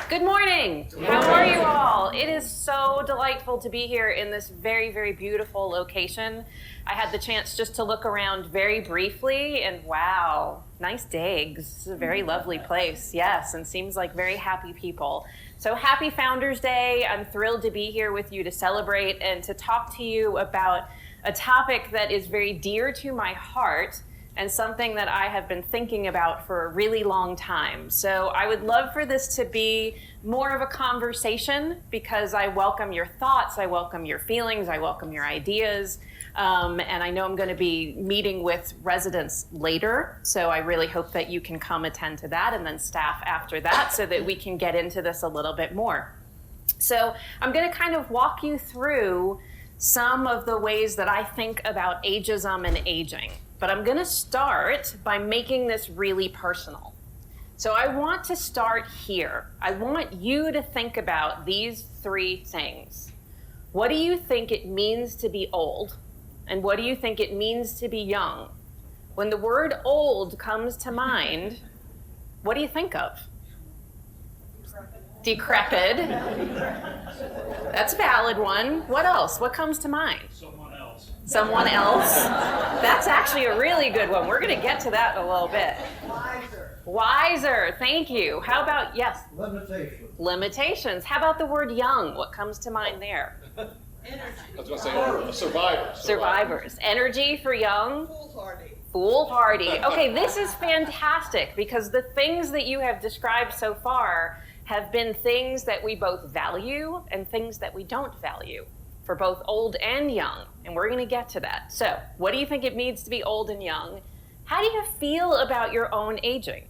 Good morning. How are you all? It is so delightful to be here in this very, very beautiful location. I had the chance just to look around very briefly, and wow, nice digs. This is a very lovely place, yes, and seems like very happy people. So happy Founders Day. I'm thrilled to be here with you to celebrate and to talk to you about a topic that is very dear to my heart and something that I have been thinking about for a really long time. So I would love for this to be more of a conversation because I welcome your thoughts, I welcome your feelings, I welcome your ideas. And I know I'm going to be meeting with residents later, so I really hope that you can come attend to that and then staff after that so that we can get into this a little bit more. So I'm going to kind of walk you through some of the ways that I think about ageism and aging. But I'm going to start by making this really personal. So I want to start here. I want you to think about these three things. What do you think it means to be old? And what do you think it means to be young? When the word old comes to mind, what do you think of? Decrepit. That's a valid one. What else? What comes to mind? Someone else? That's actually a really good one. We're going to get to that in a little bit. Wiser. Thank you. How about, yes? Limitations. How about the word young? What comes to mind there? Energy. I was going to say survivors. Survivors. Energy for young? Foolhardy. Foolhardy. Okay, this is fantastic because the things that you have described so far have been things that we both value and things that we don't value for both old and young, and we're going to get to that. So, what do you think it means to be old and young? How do you feel about your own aging?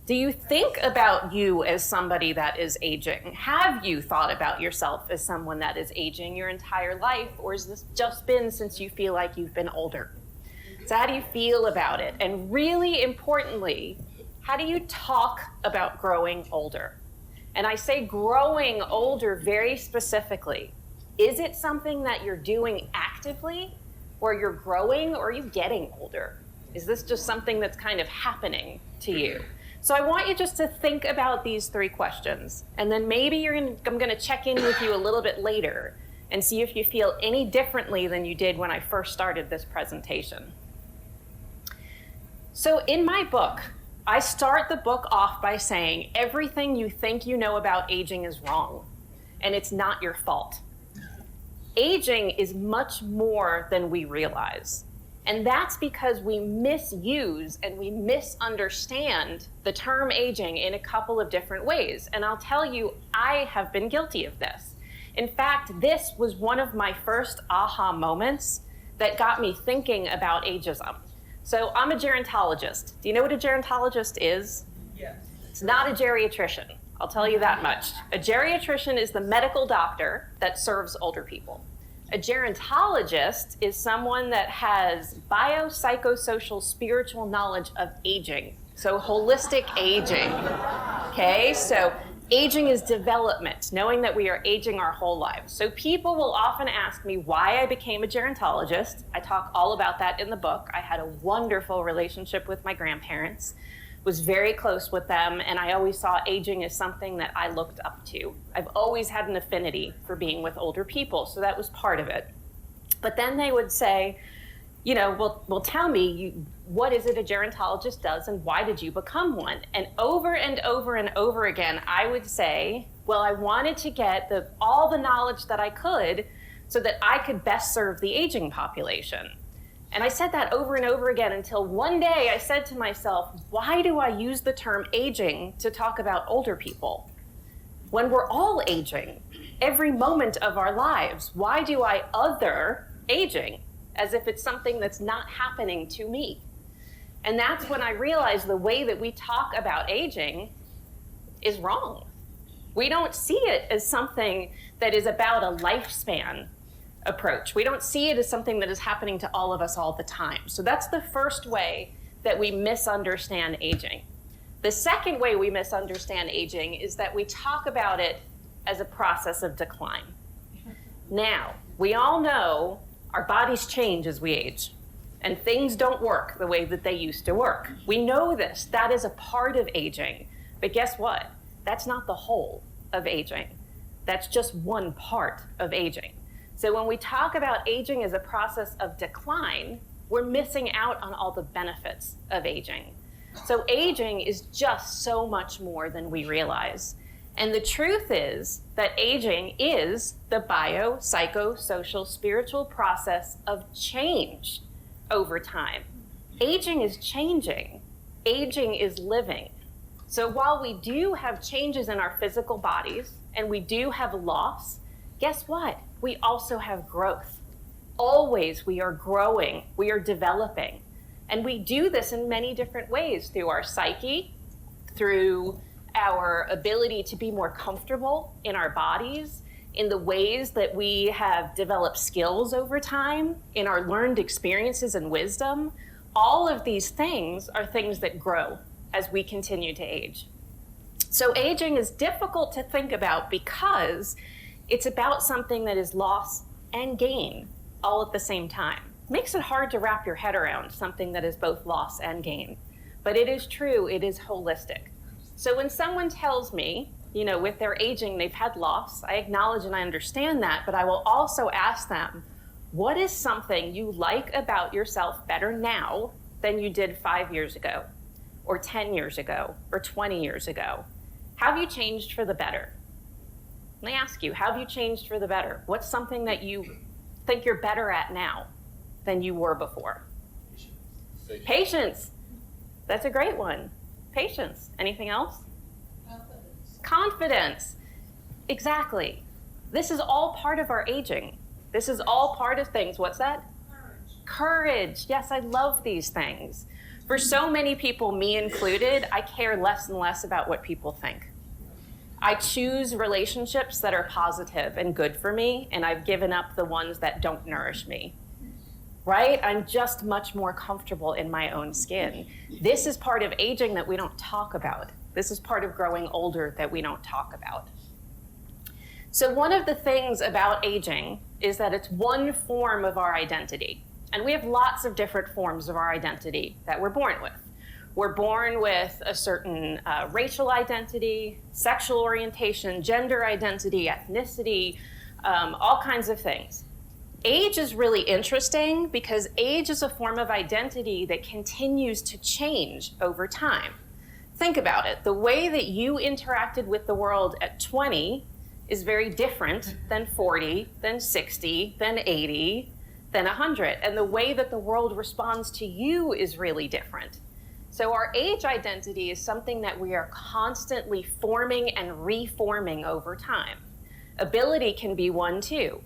Do you think about you as somebody that is aging? Have you thought about yourself as someone that is aging your entire life, or has this just been since you feel like you've been older? So how do you feel about it? And really importantly, how do you talk about growing older? And I say growing older very specifically. Is it something that you're doing actively, or you're growing, or are you getting older? Is this just something that's kind of happening to you? So I want you just to think about these three questions, and then maybe I'm going to check in with you a little bit later and see if you feel any differently than you did when I first started this presentation. So in my book, I start the book off by saying everything you think you know about aging is wrong, and it's not your fault. Aging is much more than we realize. And that's because we misuse and we misunderstand the term aging in a couple of different ways. And I'll tell you, I have been guilty of this. In fact, this was one of my first aha moments that got me thinking about ageism. So I'm a gerontologist. Do you know what a gerontologist is? Yes. It's not a geriatrician. I'll tell you that much. A geriatrician is the medical doctor that serves older people. A gerontologist is someone that has biopsychosocial spiritual knowledge of aging. So holistic aging. Okay, so aging is development, knowing that we are aging our whole lives. So people will often ask me why I became a gerontologist. I talk all about that in the book. I had a wonderful relationship with my grandparents, was very close with them, and I always saw aging as something that I looked up to. I've always had an affinity for being with older people, so that was part of it. But then they would say, you know, well tell me, what is it a gerontologist does and why did you become one? And over and over and over again, I would say, well, I wanted to get all the knowledge that I could so that I could best serve the aging population. And I said that over and over again until one day I said to myself, why do I use the term aging to talk about older people? When we're all aging, every moment of our lives, why do I other aging as if it's something that's not happening to me? And that's when I realized the way that we talk about aging is wrong. We don't see it as something that is about a lifespan approach. We don't see it as something that is happening to all of us all the time. So that's the first way that we misunderstand aging. The second way we misunderstand aging is that we talk about it as a process of decline. Now, we all know our bodies change as we age, and things don't work the way that they used to work. We know this. That is a part of aging. But guess what? That's not the whole. of aging. That's just one part of aging. So when we talk about aging as a process of decline, we're missing out on all the benefits of aging. So aging is just so much more than we realize. And the truth is that aging is the bio, psycho, social, spiritual process of change over time. Aging is changing. Aging is living. So while we do have changes in our physical bodies and we do have loss, guess what? We also have growth. Always we are growing, we are developing. And we do this in many different ways, through our psyche, through our ability to be more comfortable in our bodies, in the ways that we have developed skills over time, in our learned experiences and wisdom. All of these things are things that grow as we continue to age. So aging is difficult to think about because it's about something that is loss and gain all at the same time. Makes it hard to wrap your head around something that is both loss and gain. But it is true, it is holistic. So when someone tells me, with their aging, they've had loss, I acknowledge and I understand that, but I will also ask them, what is something you like about yourself better now than you did 5 years ago, or 10 years ago, or 20 years ago? Have you changed for the better? Let me ask you, have you changed for the better? What's something that you think you're better at now than you were before? Patience. That's a great one. Patience. Anything else? Confidence. Exactly. This is all part of our aging. This is all part of things. What's that? Courage. Yes, I love these things. For so many people, me included, I care less and less about what people think. I choose relationships that are positive and good for me, and I've given up the ones that don't nourish me. Right? I'm just much more comfortable in my own skin. This is part of aging that we don't talk about. This is part of growing older that we don't talk about. So one of the things about aging is that it's one form of our identity. And we have lots of different forms of our identity that we're born with. We're born with a certain racial identity, sexual orientation, gender identity, ethnicity, all kinds of things. Age is really interesting because age is a form of identity that continues to change over time. Think about it. The way that you interacted with the world at 20 is very different than 40, than 60, than 80, than 100. And the way that the world responds to you is really different. So our age identity is something that we are constantly forming and reforming over time. Ability can be one too.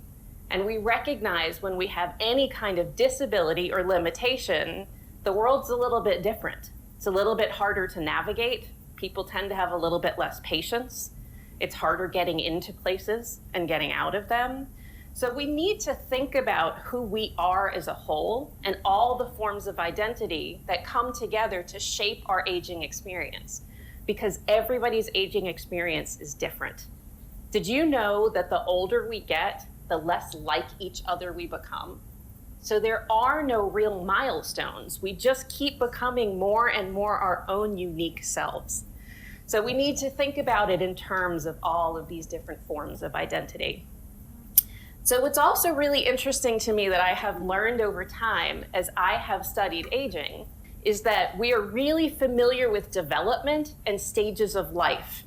And we recognize when we have any kind of disability or limitation, the world's a little bit different. It's a little bit harder to navigate. People tend to have a little bit less patience. It's harder getting into places and getting out of them. So we need to think about who we are as a whole and all the forms of identity that come together to shape our aging experience, because everybody's aging experience is different. Did you know that the older we get, the less like each other we become? So there are no real milestones. We just keep becoming more and more our own unique selves. So we need to think about it in terms of all of these different forms of identity. So what's also really interesting to me that I have learned over time as I have studied aging is that we are really familiar with development and stages of life,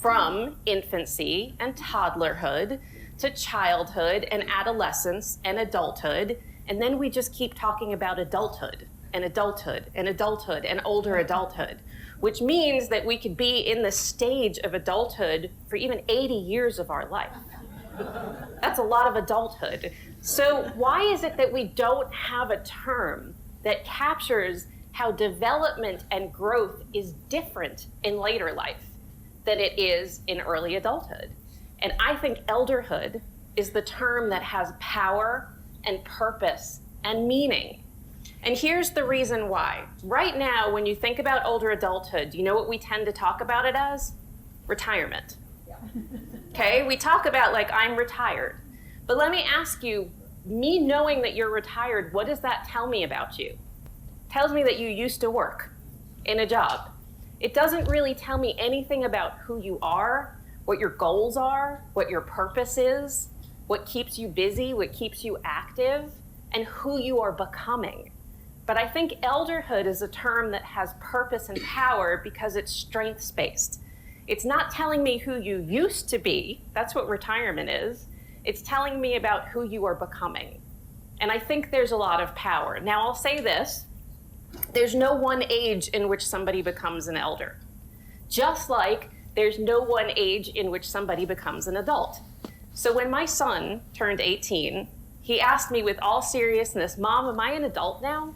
from infancy and toddlerhood to childhood and adolescence and adulthood, and then we just keep talking about adulthood and adulthood and adulthood and older adulthood, which means that we could be in the stage of adulthood for even 80 years of our life. That's a lot of adulthood. So why is it that we don't have a term that captures how development and growth is different in later life than it is in early adulthood? And I think elderhood is the term that has power and purpose and meaning. And here's the reason why. Right now, when you think about older adulthood, do you know what we tend to talk about it as? Retirement. Okay, we talk about like, I'm retired. But let me ask you, me knowing that you're retired, what does that tell me about you? It tells me that you used to work in a job. It doesn't really tell me anything about who you are, what your goals are, what your purpose is, what keeps you busy, what keeps you active, and who you are becoming. But I think elderhood is a term that has purpose and power because it's strengths-based. It's not telling me who you used to be. That's what retirement is. It's telling me about who you are becoming. And I think there's a lot of power. Now, I'll say this. There's no one age in which somebody becomes an elder. Just like there's no one age in which somebody becomes an adult. So when my son turned 18, he asked me with all seriousness, Mom, am I an adult now?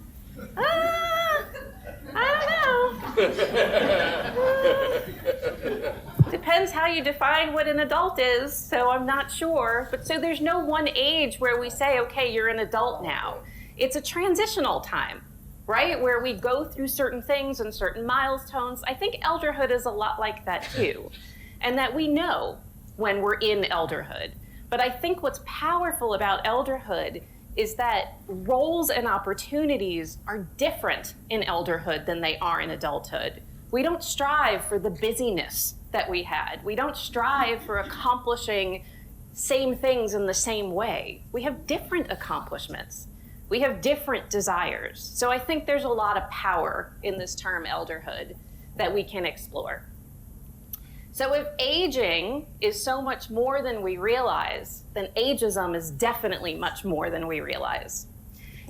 I don't know. Depends how you define what an adult is, so I'm not sure. But so there's no one age where we say, okay, you're an adult now. It's a transitional time, right? Where we go through certain things and certain milestones. I think elderhood is a lot like that too. And that we know when we're in elderhood. But I think what's powerful about elderhood is that roles and opportunities are different in elderhood than they are in adulthood. We don't strive for the busyness that we had. We don't strive for accomplishing same things in the same way. We have different accomplishments. We have different desires. So I think there's a lot of power in this term elderhood that we can explore. So if aging is so much more than we realize, then ageism is definitely much more than we realize.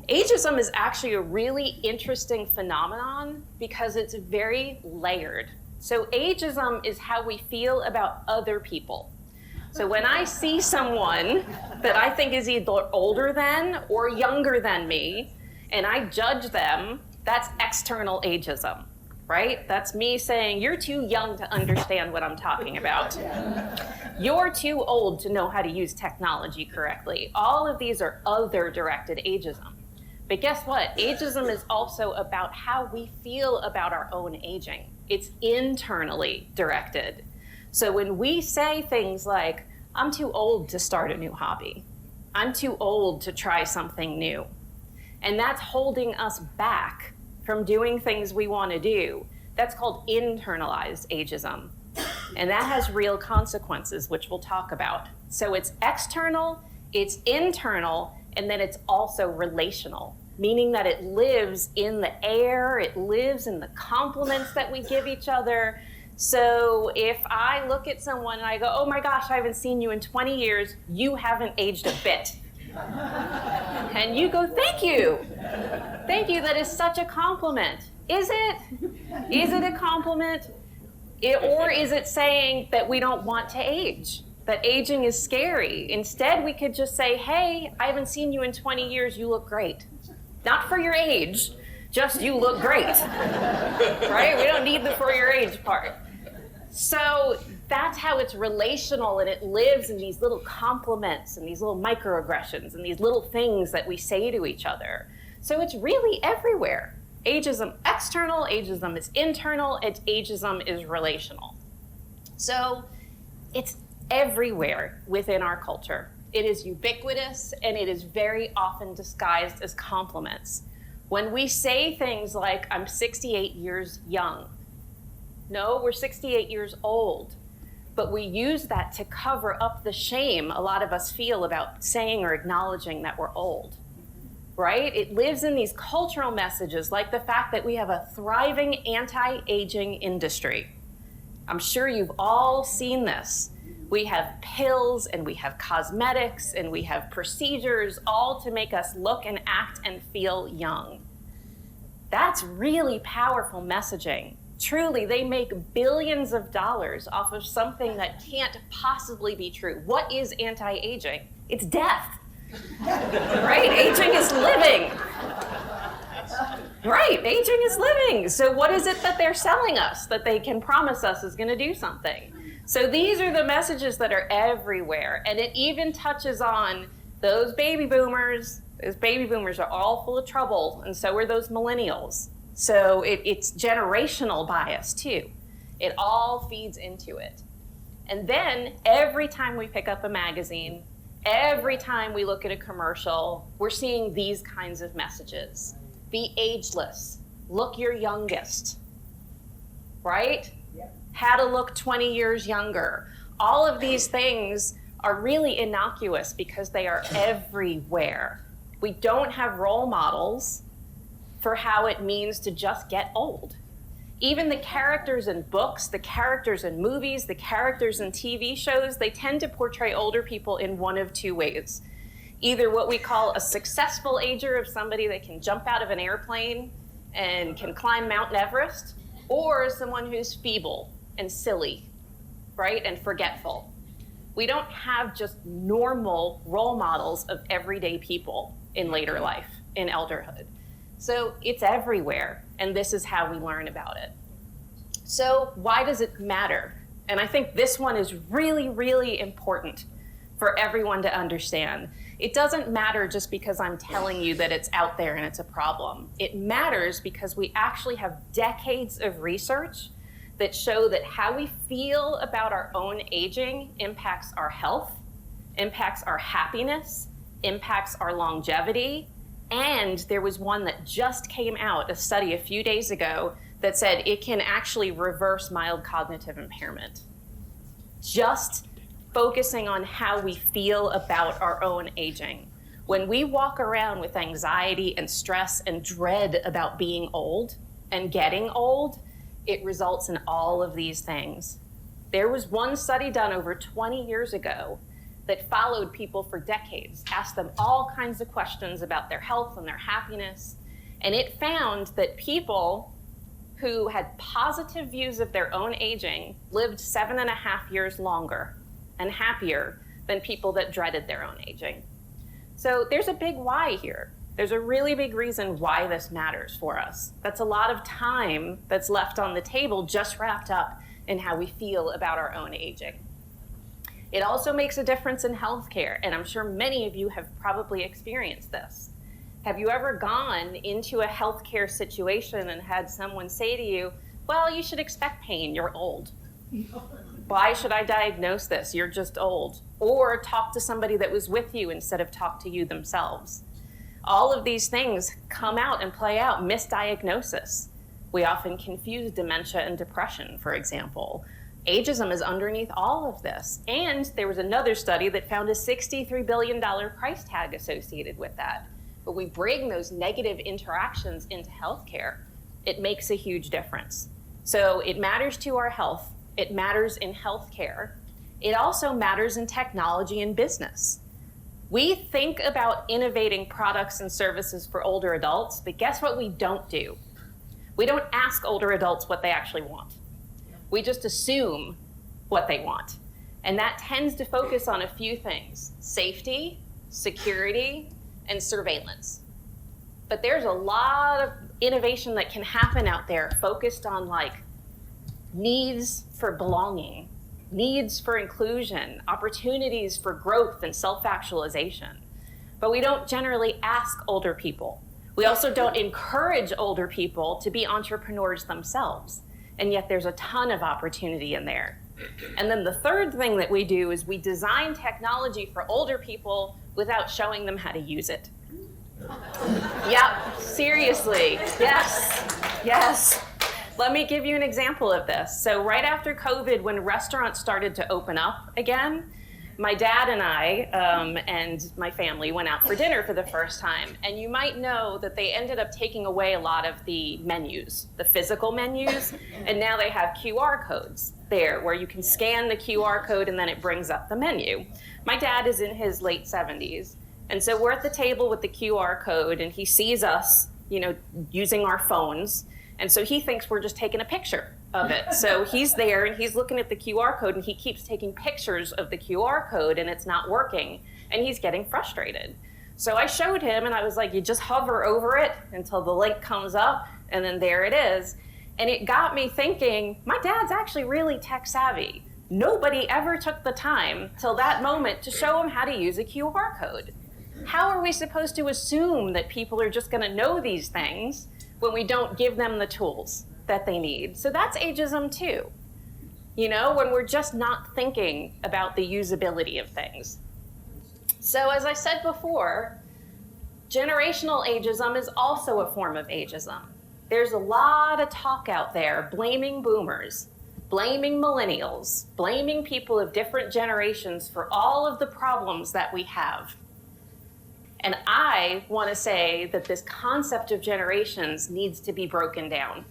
Ageism is actually a really interesting phenomenon because it's very layered. So ageism is how we feel about other people. So when I see someone that I think is either older than or younger than me, and I judge them, that's external ageism. Right? That's me saying, you're too young to understand what I'm talking about. You're too old to know how to use technology correctly. All of these are other-directed ageism. But guess what? Ageism is also about how we feel about our own aging. It's internally directed. So when we say things like, I'm too old to start a new hobby. I'm too old to try something new. And that's holding us back from doing things we want to do. That's called internalized ageism. And that has real consequences, which we'll talk about. So it's external, it's internal, and then it's also relational, meaning that it lives in the air, it lives in the compliments that we give each other. So if I look at someone and I go, oh my gosh, I haven't seen you in 20 years, you haven't aged a bit. And you go, thank you. Thank you, that is such a compliment. Is it? Is it a compliment? Or is it saying that we don't want to age? That aging is scary? Instead, we could just say, hey, I haven't seen you in 20 years, you look great. Not for your age, just you look great. Right? We don't need the for your age part. So that's how it's relational, and it lives in these little compliments and these little microaggressions and these little things that we say to each other. So it's really everywhere. Ageism external, ageism is internal, and ageism is relational. So it's everywhere within our culture. It is ubiquitous, and it is very often disguised as compliments. When we say things like, I'm 68 years young. No, we're 68 years old. But we use that to cover up the shame a lot of us feel about saying or acknowledging that we're old, right? It lives in these cultural messages, like the fact that we have a thriving anti-aging industry. I'm sure you've all seen this. We have pills, and we have cosmetics, and we have procedures, all to make us look and act and feel young. That's really powerful messaging. Truly, they make billions of dollars off of something that can't possibly be true. What is anti-aging? It's death. Right? Aging is living. Right, aging is living. So what is it that they're selling us that they can promise us is going to do something? So these are the messages that are everywhere. And it even touches on those baby boomers. Those baby boomers are all full of trouble, and so are those millennials. So it's generational bias too. It all feeds into it. And then every time we pick up a magazine, every time we look at a commercial, we're seeing these kinds of messages. Be ageless. Look your youngest. Right? Yep. How to look 20 years younger. All of these things are really innocuous because they are everywhere. We don't have role models for how it means to just get old. Even the characters in books, the characters in movies, the characters in TV shows, they tend to portray older people in one of two ways. Either what we call a successful ager of somebody that can jump out of an airplane and can climb Mount Everest, or someone who's feeble and silly, right, and forgetful. We don't have just normal role models of everyday people in later life, in elderhood. So it's everywhere, and this is how we learn about it. So why does it matter? And I think this one is really, really important for everyone to understand. It doesn't matter just because I'm telling you that it's out there and it's a problem. It matters because we actually have decades of research that show that how we feel about our own aging impacts our health, impacts our happiness, impacts our longevity. And there was one that just came out, a study a few days ago, that said it can actually reverse mild cognitive impairment. Just focusing on how we feel about our own aging. When we walk around with anxiety and stress and dread about being old and getting old, it results in all of these things. There was one study done over 20 years ago that followed people for decades, asked them all kinds of questions about their health and their happiness, and it found that people who had positive views of their own aging lived 7.5 years longer and happier than people that dreaded their own aging. So there's a big why here. There's a really big reason why this matters for us. That's a lot of time that's left on the table just wrapped up in how we feel about our own aging. It also makes a difference in healthcare, and I'm sure many of you have probably experienced this. Have you ever gone into a healthcare situation and had someone say to you, well, you should expect pain, you're old. Why should I diagnose this? You're just old. Or talk to somebody that was with you instead of talk to you themselves. All of these things come out and play out, misdiagnosis. We often confuse dementia and depression, for example. Ageism is underneath all of this. And there was another study that found a $63 billion price tag associated with that. But we bring those negative interactions into healthcare, it makes a huge difference. So it matters to our health. It matters in healthcare. It also matters in technology and business. We think about innovating products and services for older adults, but guess what we don't do? We don't ask older adults what they actually want. We just assume what they want. And that tends to focus on a few things: safety, security, and surveillance. But there's a lot of innovation that can happen out there focused on like needs for belonging, needs for inclusion, opportunities for growth and self-actualization. But we don't generally ask older people. We also don't encourage older people to be entrepreneurs themselves. And yet there's a ton of opportunity in there. And then the third thing that we do is we design technology for older people without showing them how to use it. Yep, seriously, yes. Let me give you an example of this. So right after COVID, when restaurants started to open up again, my dad and I and my family went out for dinner for the first time. And you might know that they ended up taking away a lot of the menus, the physical menus, and now they have QR codes there where you can scan the QR code and then it brings up the menu. My dad is in his late 70s. And so we're at the table with the QR code and he sees us, using our phones. And so he thinks we're just taking a picture of it. So he's there and he's looking at the QR code and he keeps taking pictures of the QR code and it's not working and he's getting frustrated. So I showed him and I was like, you just hover over it until the link comes up and then there it is. And it got me thinking, my dad's actually really tech savvy. Nobody ever took the time till that moment to show him how to use a QR code. How are we supposed to assume that people are just gonna know these things when we don't give them the tools that they need? So that's ageism too. When we're just not thinking about the usability of things. So as I said before, generational ageism is also a form of ageism. There's a lot of talk out there blaming boomers. blaming millennials, blaming people of different generations for all of the problems that we have. And I want to say that this concept of generations needs to be broken down.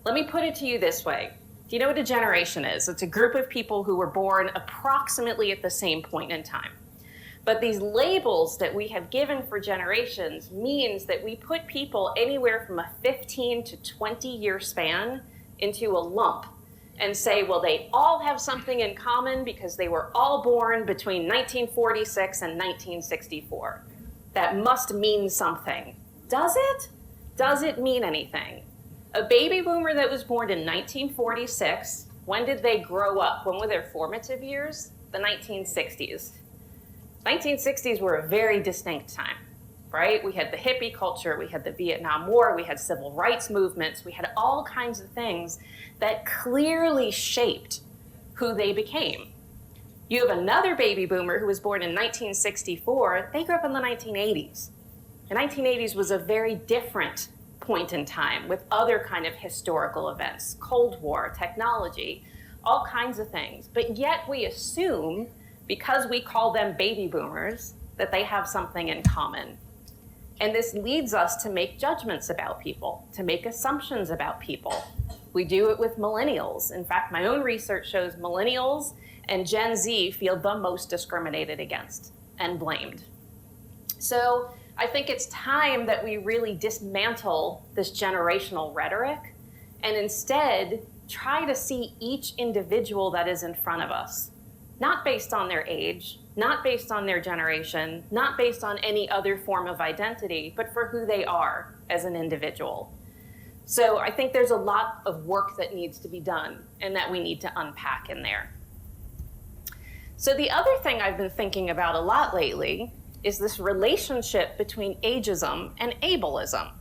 Let me put it to you this way. Do you know what a generation is? It's a group of people who were born approximately at the same point in time. But these labels that we have given for generations means that we put people anywhere from a 15 to 20 year span into a lump and say, well, they all have something in common because they were all born between 1946 and 1964. That must mean something. Does it? Does it mean anything? A baby boomer that was born in 1946, when did they grow up? When were their formative years? The 1960s. 1960s were a very distinct time, right? We had the hippie culture, we had the Vietnam War, we had civil rights movements, we had all kinds of things that clearly shaped who they became. You have another baby boomer who was born in 1964, they grew up in the 1980s. The 1980s was a very different point in time with other kind of historical events, Cold War, technology, all kinds of things. But yet we assume, because we call them baby boomers, that they have something in common. And this leads us to make judgments about people, to make assumptions about people. We do it with millennials. In fact, my own research shows millennials and Gen Z feel the most discriminated against and blamed. So I think it's time that we really dismantle this generational rhetoric and instead try to see each individual that is in front of us, not based on their age, not based on their generation, not based on any other form of identity, but for who they are as an individual. So I think there's a lot of work that needs to be done and that we need to unpack in there. So the other thing I've been thinking about a lot lately is this relationship between ageism and ableism.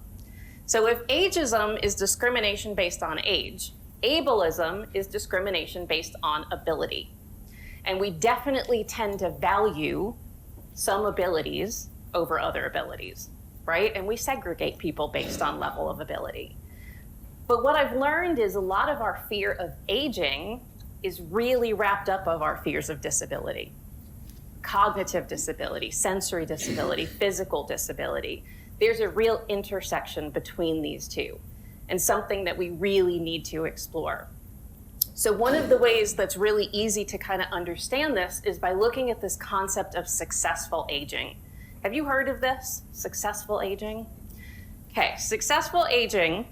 So if ageism is discrimination based on age, ableism is discrimination based on ability. And we definitely tend to value some abilities over other abilities, right? And we segregate people based on level of ability. But what I've learned is a lot of our fear of aging is really wrapped up of our fears of disability. Cognitive disability, sensory disability, physical disability. There's a real intersection between these two, and something that we really need to explore. So one of the ways that's really easy to kind of understand this is by looking at this concept of successful aging. Have you heard of this? Successful aging? Okay, successful aging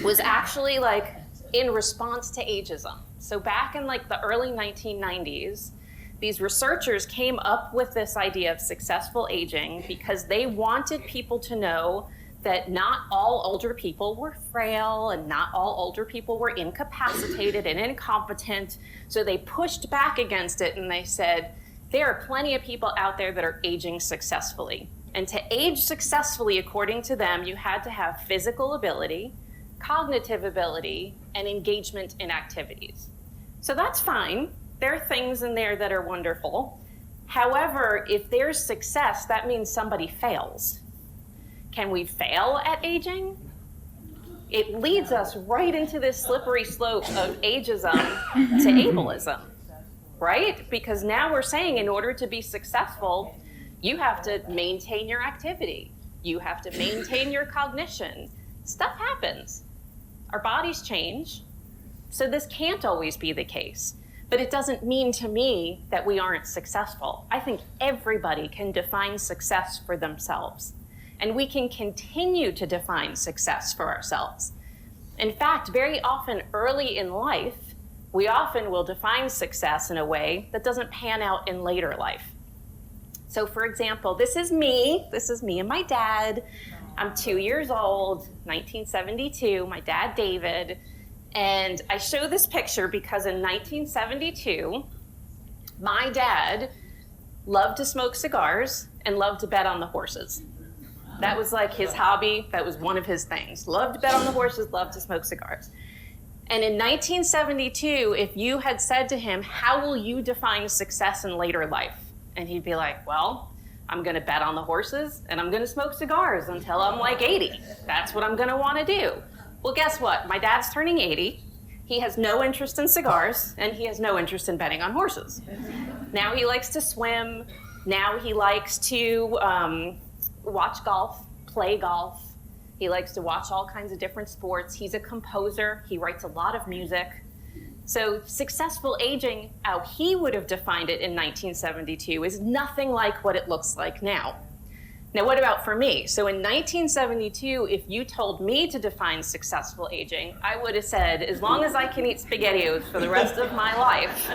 was actually like in response to ageism. So back in like the early 1990s, these researchers came up with this idea of successful aging because they wanted people to know that not all older people were frail and not all older people were incapacitated and incompetent. So they pushed back against it and they said, there are plenty of people out there that are aging successfully. And to age successfully, according to them, you had to have physical ability, cognitive ability, and engagement in activities. So that's fine. There are things in there that are wonderful. However, if there's success, that means somebody fails. Can we fail at aging? It leads us right into this slippery slope of ageism to ableism, right? Because now we're saying in order to be successful, you have to maintain your activity. You have to maintain your cognition. Stuff happens. Our bodies change. So this can't always be the case. But it doesn't mean to me that we aren't successful. I think everybody can define success for themselves. And we can continue to define success for ourselves. In fact, very often early in life, we often will define success in a way that doesn't pan out in later life. So for example, this is me and my dad. I'm 2 years old, 1972, my dad, David. And I show this picture because in 1972, my dad loved to smoke cigars and loved to bet on the horses. That was like his hobby. That was one of his things. Loved to bet on the horses, loved to smoke cigars. And in 1972, if you had said to him, how will you define success in later life? And he'd be like, well, I'm going to bet on the horses and I'm going to smoke cigars until I'm like 80. That's what I'm going to want to do. Well, guess what? My dad's turning 80. He has no interest in cigars, and he has no interest in betting on horses. Now he likes to swim. Now he likes to watch golf, play golf. He likes to watch all kinds of different sports. He's a composer. He writes a lot of music. So successful aging, how he would have defined it in 1972, is nothing like what it looks like now. Now, what about for me? So in 1972, if you told me to define successful aging, I would have said, as long as I can eat SpaghettiOs for the rest of my life,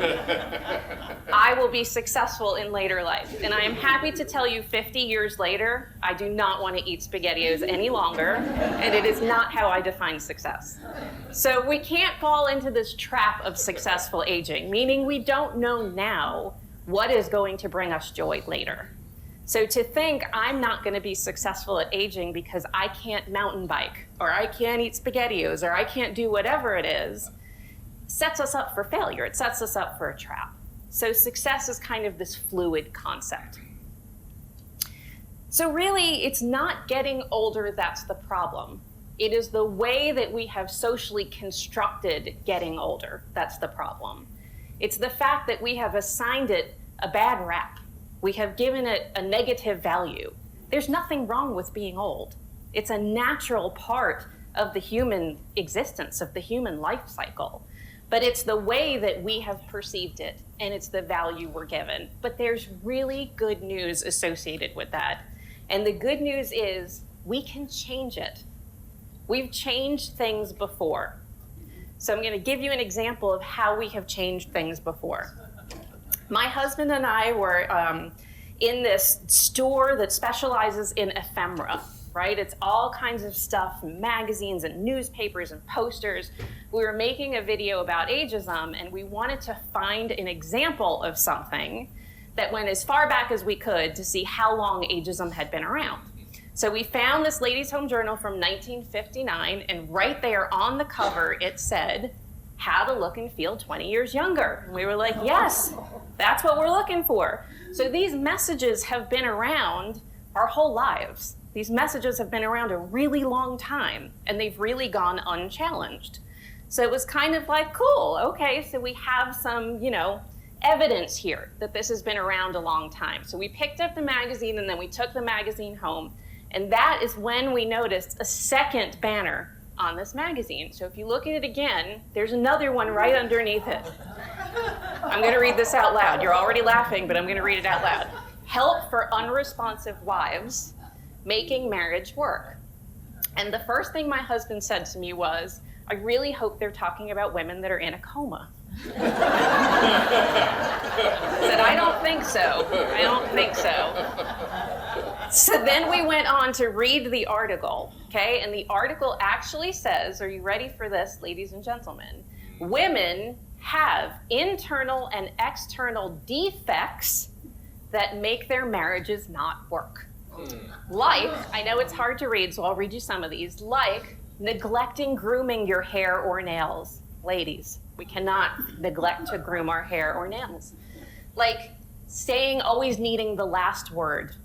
I will be successful in later life. And I am happy to tell you 50 years later, I do not want to eat SpaghettiOs any longer, and it is not how I define success. So we can't fall into this trap of successful aging, meaning we don't know now what is going to bring us joy later. So to think I'm not going to be successful at aging because I can't mountain bike, or I can't eat SpaghettiOs, or I can't do whatever it is, sets us up for failure. It sets us up for a trap. So success is kind of this fluid concept. So really, it's not getting older that's the problem. It is the way that we have socially constructed getting older that's the problem. It's the fact that we have assigned it a bad rap. We have given it a negative value. There's nothing wrong with being old. It's a natural part of the human existence, of the human life cycle. But it's the way that we have perceived it, and it's the value we're given. But there's really good news associated with that. And the good news is we can change it. We've changed things before. So I'm going to give you an example of how we have changed things before. My husband and I were in this store that specializes in ephemera, right? It's all kinds of stuff, magazines and newspapers and posters. We were making a video about ageism, and we wanted to find an example of something that went as far back as we could to see how long ageism had been around. So we found this Ladies' Home Journal from 1959, and right there on the cover it said, how to look and feel 20 years younger. And we were like, yes, that's what we're looking for. So these messages have been around our whole lives. These messages have been around a really long time, and they've really gone unchallenged. So it was kind of like, cool, okay, so we have some, evidence here that this has been around a long time. So we picked up the magazine, and then we took the magazine home, and that is when we noticed a second banner on this magazine. So if you look at it again, there's another one right underneath it. I'm going to read this out loud. You're already laughing, but I'm going to read it out loud. Help for unresponsive wives, making marriage work. And the first thing my husband said to me was, I really hope they're talking about women that are in a coma. I said, I don't think so. I don't think so. So then we went on to read the article, okay? And the article actually says, are you ready for this, ladies and gentlemen? Women have internal and external defects that make their marriages not work. Like, I know it's hard to read, so I'll read you some of these, like neglecting grooming your hair or nails. Ladies, we cannot neglect to groom our hair or nails. Like always needing the last word.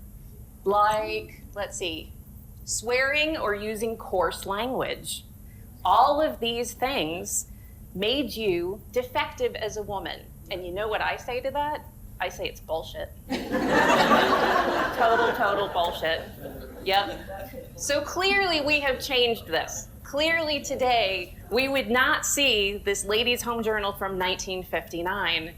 Like, let's see, swearing or using coarse language. All of these things made you defective as a woman. And you know what I say to that? I say it's bullshit. Total bullshit. Yep. So clearly we have changed this. Clearly today, we would not see this Ladies' Home Journal from 1959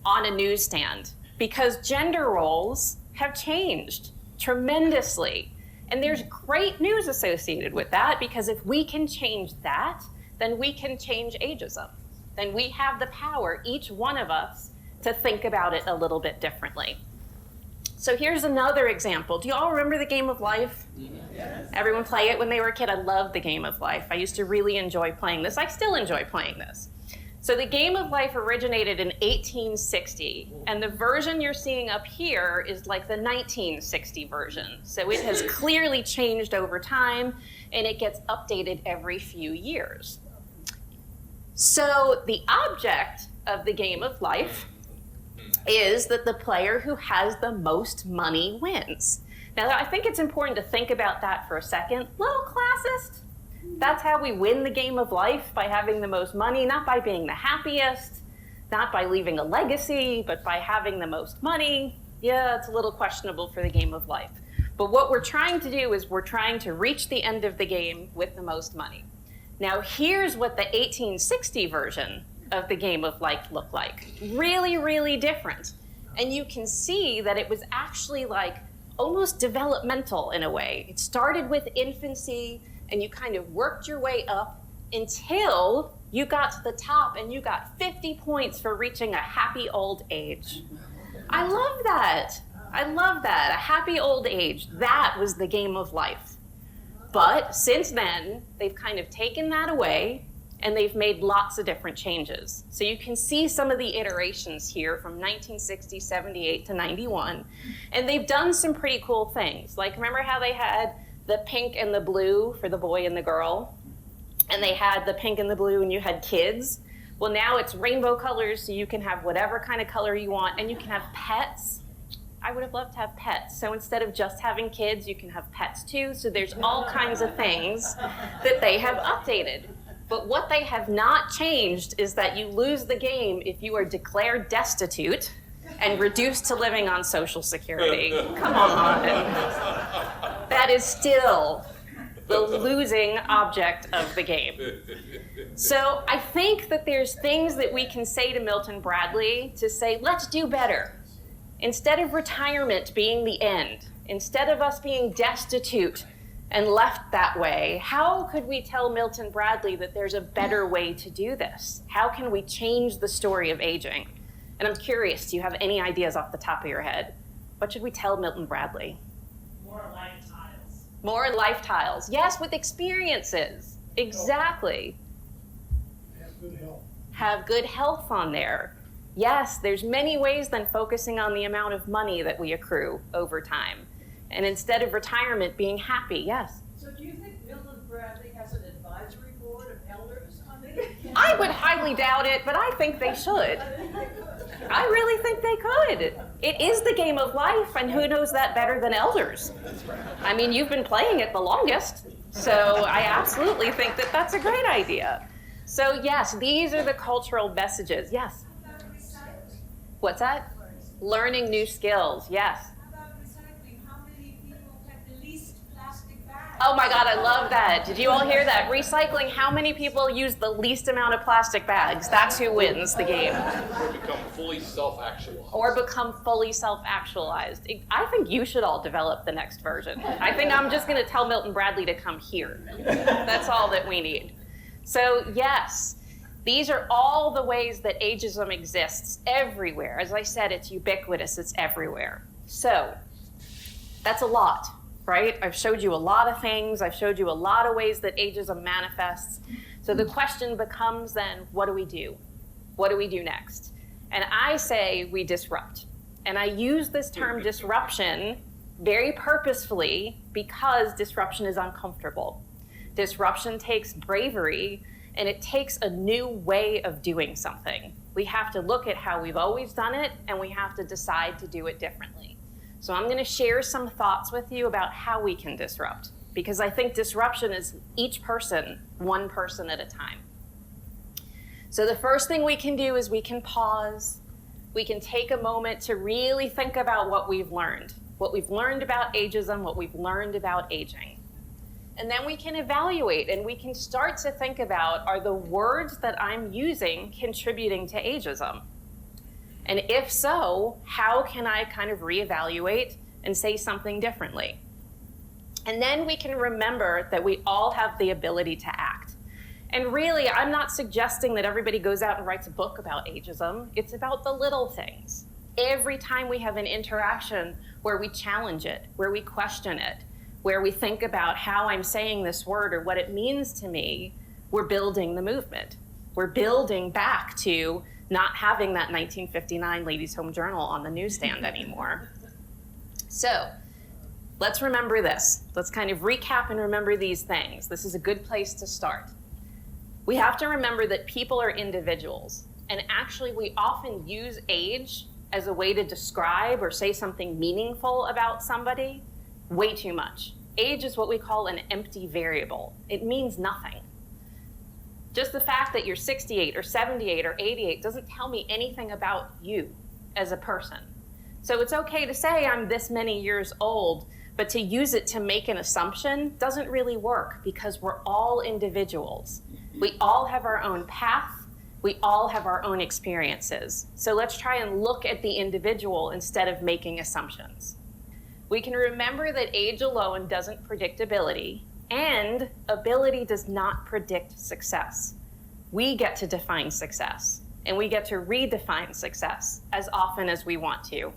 on a newsstand because gender roles have changed tremendously. And there's great news associated with that because if we can change that, then we can change ageism. Then we have the power, each one of us, to think about it a little bit differently. So here's another example. Do you all remember the Game of Life? Yes. Everyone play it when they were a kid? I loved the Game of Life. I used to really enjoy playing this. I still enjoy playing this. So the Game of Life originated in 1860, and the version you're seeing up here is like the 1960 version. So it has clearly changed over time, and it gets updated every few years. So the object of the Game of Life is that the player who has the most money wins. Now, I think it's important to think about that for a second. Little classist, That's how we win the game of life, by having the most money, not by being the happiest, not by leaving a legacy, but by having the most money. Yeah, it's a little questionable for the game of life. But what we're trying to do is we're trying to reach the end of the game with the most money. Now, here's what the 1860 version of the game of life looked like. Really, really different. And you can see that it was actually like almost developmental in a way. It started with infancy, and you kind of worked your way up until you got to the top and you got 50 points for reaching a happy old age. I love that. I love that. A happy old age. That was the game of life. But since then, they've kind of taken that away, and they've made lots of different changes. So you can see some of the iterations here from 1960, 78 to 91. And they've done some pretty cool things. Like, remember how they had the pink and the blue for the boy and the girl? And they had the pink and the blue and you had kids. Well, now it's rainbow colors, so you can have whatever kind of color you want, and you can have pets. I would have loved to have pets. So instead of just having kids, you can have pets too. So there's all kinds of things that they have updated. But what they have not changed is that you lose the game if you are declared destitute and reduced to living on Social Security. Come on. That is still the losing object of the game. So I think that there's things that we can say to Milton Bradley to say, let's do better. Instead of retirement being the end, instead of us being destitute and left that way, how could we tell Milton Bradley that there's a better way to do this? How can we change the story of aging? And I'm curious, do you have any ideas off the top of your head? What should we tell Milton Bradley? More life tiles. More life tiles. Yes, with experiences. Exactly. Have good health. Have good health on there. Yes, there's many ways than focusing on the amount of money that we accrue over time. And instead of retirement, being happy. Yes? So do you think Milton Bradley has an advisory board of elders on it? I would highly doubt it, but I think they should. I really think they could. It is the game of life, and who knows that better than elders? I mean, you've been playing it the longest, so I absolutely think that that's a great idea. So yes, these are the cultural messages. Yes? What's that? Learning new skills, yes. Oh my God, I love that. Did you all hear that? Recycling, how many people use the least amount of plastic bags? That's who wins the game. Or become fully self-actualized. Or become fully self-actualized. I think you should all develop the next version. I think I'm just gonna tell Milton Bradley to come here. That's all that we need. So yes, these are all the ways that ageism exists everywhere. As I said, it's ubiquitous, it's everywhere. So that's a lot. Right? I've showed you a lot of things. I've showed you a lot of ways that ageism manifests. So the question becomes then, what do we do? What do we do next? And I say we disrupt. And I use this term disruption very purposefully because disruption is uncomfortable. Disruption takes bravery, and it takes a new way of doing something. We have to look at how we've always done it, and we have to decide to do it differently. So I'm going to share some thoughts with you about how we can disrupt, because I think disruption is each person, one person at a time. So the first thing we can do is we can pause. We can take a moment to really think about what we've learned about ageism, what we've learned about aging. And then we can evaluate, and we can start to think about, are the words that I'm using contributing to ageism? And if so, how can I kind of reevaluate and say something differently? And then we can remember that we all have the ability to act. And really, I'm not suggesting that everybody goes out and writes a book about ageism. It's about the little things. Every time we have an interaction where we challenge it, where we question it, where we think about how I'm saying this word or what it means to me, we're building the movement. We're building back to not having that 1959 Ladies' Home Journal on the newsstand anymore. So let's remember this. Let's kind of recap and remember these things. This is a good place to start. We have to remember that people are individuals, and actually we often use age as a way to describe or say something meaningful about somebody way too much. Age is what we call an empty variable. It means nothing. Just the fact that you're 68 or 78 or 88 doesn't tell me anything about you as a person. So it's okay to say I'm this many years old, but to use it to make an assumption doesn't really work because we're all individuals. We all have our own path. We all have our own experiences. So let's try and look at the individual instead of making assumptions. We can remember that age alone doesn't predict ability, and ability does not predict success. We get to define success, and we get to redefine success as often as we want to.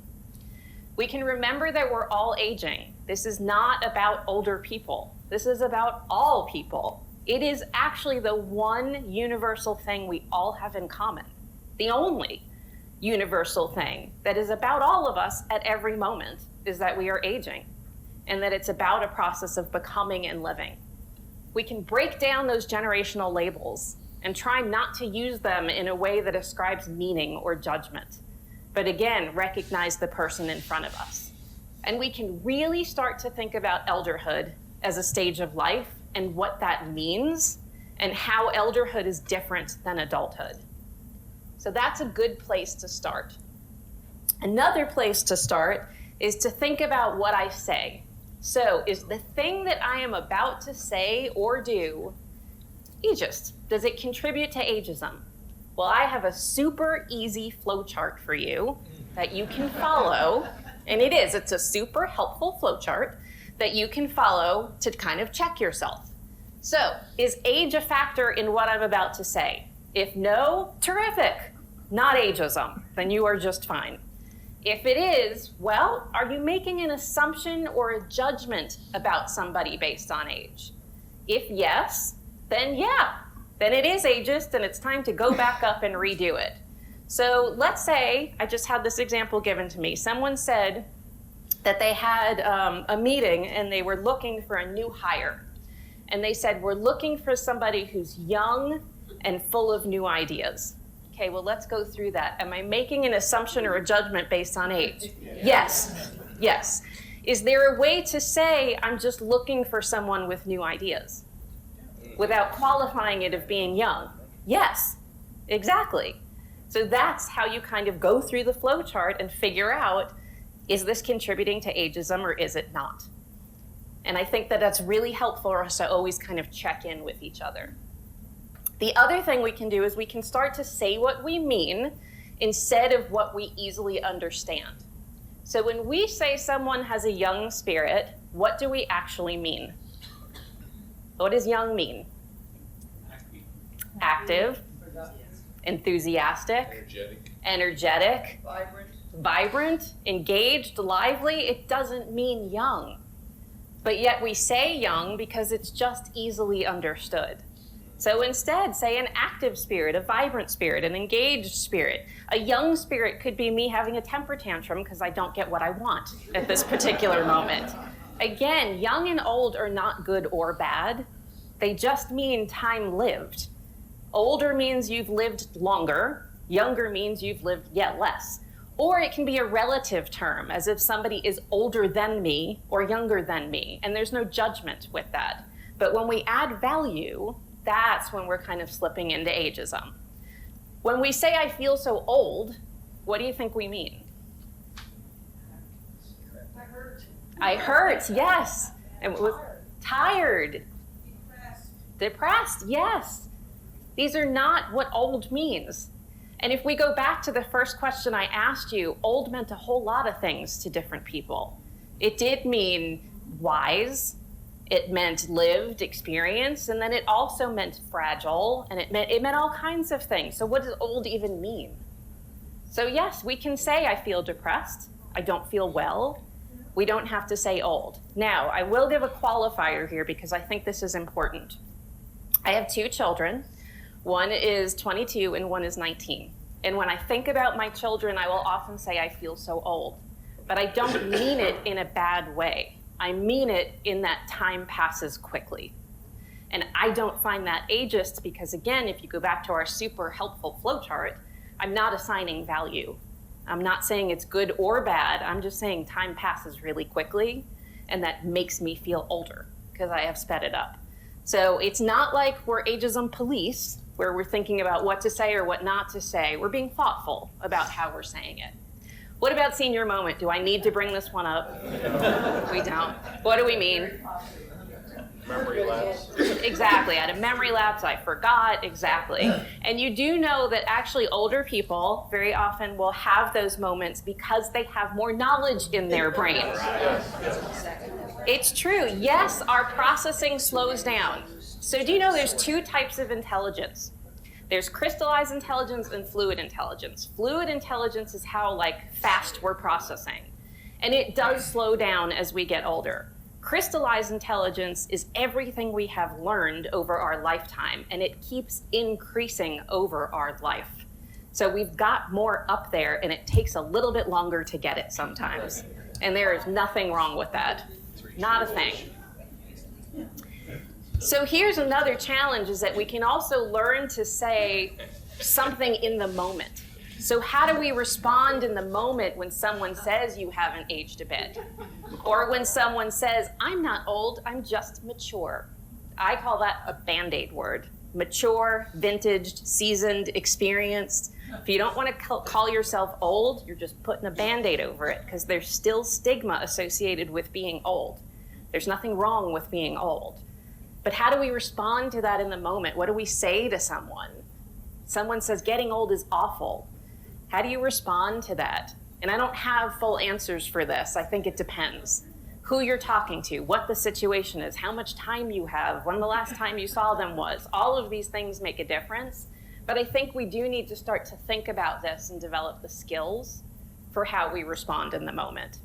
We can remember that we're all aging. This is not about older people. This is about all people. It is actually the one universal thing we all have in common, the only universal thing that is about all of us at every moment is that we are aging, and that it's about a process of becoming and living. We can break down those generational labels and try not to use them in a way that ascribes meaning or judgment, but again, recognize the person in front of us. And we can really start to think about elderhood as a stage of life and what that means and how elderhood is different than adulthood. So that's a good place to start. Another place to start is to think about what I say. So is the thing that I am about to say or do ageist? Does it contribute to ageism? Well, I have a super easy flowchart for you that you can follow, and it's a super helpful flowchart that you can follow to kind of check yourself. So, is age a factor in what I'm about to say? If no, terrific, not ageism, then you are just fine. If it is, well, are you making an assumption or a judgment about somebody based on age? If yes, then yeah, then it is ageist and it's time to go back up and redo it. So let's say, I just had this example given to me. Someone said that they had a meeting and they were looking for a new hire. And they said, we're looking for somebody who's young and full of new ideas. Okay, well, let's go through that. Am I making an assumption or a judgment based on age? Yes, yes. Is there a way to say I'm just looking for someone with new ideas without qualifying it of being young? Yes, exactly. So that's how you kind of go through the flow chart and figure out, is this contributing to ageism or is it not? And I think that that's really helpful for us to always kind of check in with each other. The other thing we can do is we can start to say what we mean instead of what we easily understand. So when we say someone has a young spirit, what do we actually mean? What does young mean? Active, enthusiastic, energetic, vibrant, engaged, lively. It doesn't mean young. But yet we say young because it's just easily understood. So instead, say an active spirit, a vibrant spirit, an engaged spirit. A young spirit could be me having a temper tantrum because I don't get what I want at this particular moment. Again, young and old are not good or bad. They just mean time lived. Older means you've lived longer. Younger means you've lived yet less. Or it can be a relative term, as if somebody is older than me or younger than me, and there's no judgment with that. But when we add value, that's when we're kind of slipping into ageism. When we say I feel so old, what do you think we mean? I hurt, yes. And it was tired. Depressed, yes. These are not what old means. And if we go back to the first question I asked you, old meant a whole lot of things to different people. It did mean wise, it meant lived experience, and then it also meant fragile, and it meant all kinds of things. So what does old even mean? So yes, we can say I feel depressed, I don't feel well. We don't have to say old. Now, I will give a qualifier here because I think this is important. I have two children. One is 22 and one is 19. And when I think about my children, I will often say I feel so old. But I don't mean it in a bad way. I mean it in that time passes quickly. And I don't find that ageist because, again, if you go back to our super helpful flowchart, I'm not assigning value. I'm not saying it's good or bad. I'm just saying time passes really quickly. and that makes me feel older because I have sped it up. So it's not like we're ageism police, where we're thinking about what to say or what not to say. We're being thoughtful about how we're saying it. What about senior moment? Do I need to bring this one up? We don't. What do we mean? Memory lapse. Exactly. I had a memory lapse. I forgot. Exactly. And you do know that actually older people very often will have those moments because they have more knowledge in their brains. It's true. Yes, our processing slows down. So do you know there's two types of intelligence? There's crystallized intelligence and fluid intelligence. Fluid intelligence is how fast we're processing. And it does slow down as we get older. Crystallized intelligence is everything we have learned over our lifetime, and it keeps increasing over our life. So we've got more up there, and it takes a little bit longer to get it sometimes. And there is nothing wrong with that. Not a thing. So here's another challenge, is that we can also learn to say something in the moment. So how do we respond in the moment when someone says you haven't aged a bit? Or when someone says, I'm not old, I'm just mature. I call that a Band-Aid word. Mature, vintaged, seasoned, experienced. If you don't want to call yourself old, you're just putting a Band-Aid over it, because there's still stigma associated with being old. There's nothing wrong with being old. But how do we respond to that in the moment? What do we say to someone? Someone says getting old is awful. How do you respond to that? And I don't have full answers for this. I think it depends. Who you're talking to, what the situation is, how much time you have, when the last time you saw them was. All of these things make a difference. But I think we do need to start to think about this and develop the skills for how we respond in the moment.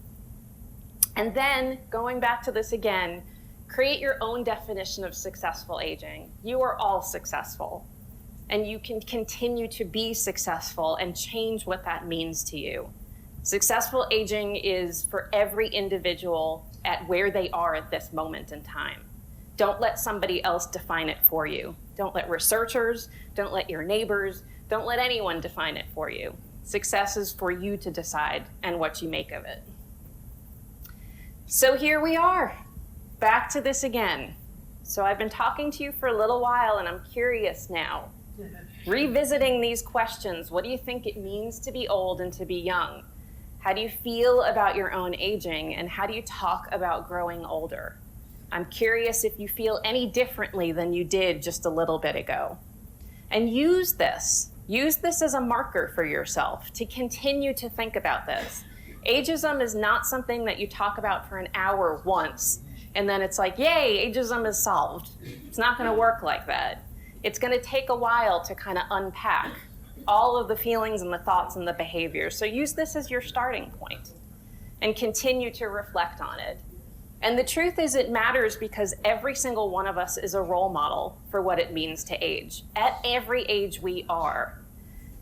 And then, going back to this again, create your own definition of successful aging. You are all successful, and you can continue to be successful and change what that means to you. Successful aging is for every individual at where they are at this moment in time. Don't let somebody else define it for you. Don't let researchers, don't let your neighbors, don't let anyone define it for you. Success is for you to decide and what you make of it. So here we are. Back to this again. So I've been talking to you for a little while, and I'm curious now. Revisiting these questions, what do you think it means to be old and to be young? How do you feel about your own aging, and how do you talk about growing older? I'm curious if you feel any differently than you did just a little bit ago. And use this. Use this as a marker for yourself to continue to think about this. Ageism is not something that you talk about for an hour once, and then it's like, yay, ageism is solved. It's not going to work like that. It's going to take a while to kind of unpack all of the feelings and the thoughts and the behaviors. So use this as your starting point and continue to reflect on it. And the truth is, it matters because every single one of us is a role model for what it means to age, at every age we are.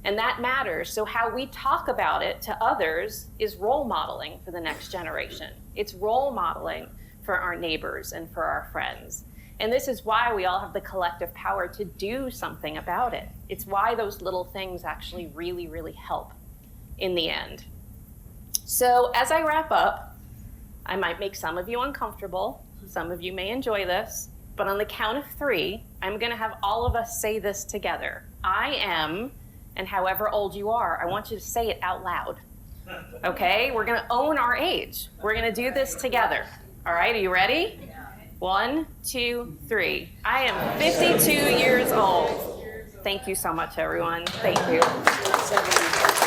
And that matters. So how we talk about it to others is role modeling for the next generation. It's role modeling for our neighbors and for our friends. And this is why we all have the collective power to do something about it. It's why those little things actually really, really help in the end. So as I wrap up, I might make some of you uncomfortable. Some of you may enjoy this. But on the count of 3, I'm going to have all of us say this together. I am, and however old you are, I want you to say it out loud. Okay? We're going to own our age. We're going to do this together. All right, are you ready? 1, 2, 3. I am 52 years old. Thank you so much, everyone. Thank you.